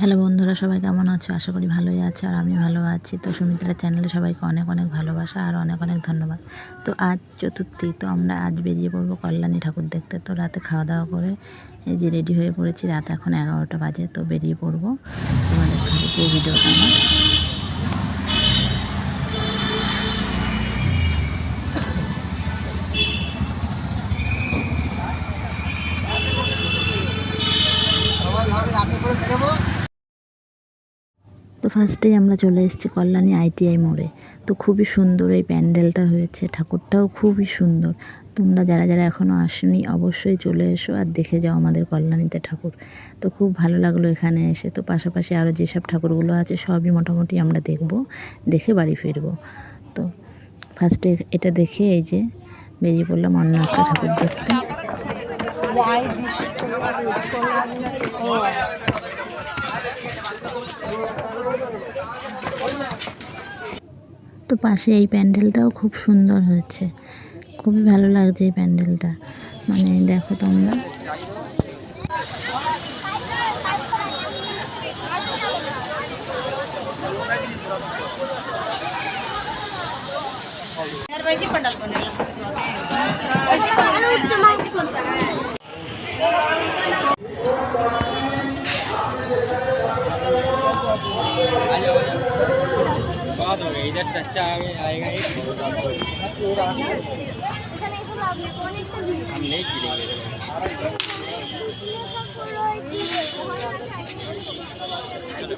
Hello বন্ধুরা, সবাই কেমন আছো? আশা করি ভালোই আছে আর আমি ভালো আছি। তো সুমিত্রা চ্যানেলে সবাইকে অনেক অনেক ভালোবাসা আর অনেক অনেক ধন্যবাদ। তো আজ চতুর্থী, তো আমরা আজ বেরিয়ে পড়বো কল্যাণী ঠাকুর দেখতে। তো রাতে খাওয়া দাওয়া করে এই যে রেডি হয়ে পড়েছি। রাত এখন 11টা বাজে, তো বেরিয়ে পড়বো। তোমাদের পুরো ভিডিওটা আমার। তো ফার্স্টেই আমরা চলে এসেছি কল্যাণী ITI মোড়ে। তো খুবই সুন্দর এই প্যান্ডেলটা হয়েছে, ঠাকুরটাও খুবই সুন্দর। তোমরা যারা যারা এখনও আসনি অবশ্যই চলে এসো আর দেখে যাও আমাদের কল্যাণীতে ঠাকুর। তো খুব ভালো লাগলো এখানে এসে। তো পাশাপাশি আরও যেসব ঠাকুরগুলো আছে সবই মোটামুটি আমরা দেখে বাড়ি ফিরবো। তো ফার্স্টে এটা দেখে এই যে বেরিয়ে পড়লাম অন্য একটা ঠাকুর দেখতে। তো পাশে এই প্যান্ডেলটাও খুব সুন্দর হয়েছে, খুবই ভালো লাগছে এই প্যান্ডেলটা। মানে দেখো তোমরা, बाद हो गई इधर से अच्छा आएगा एक हम नहीं गिरेंगे साइड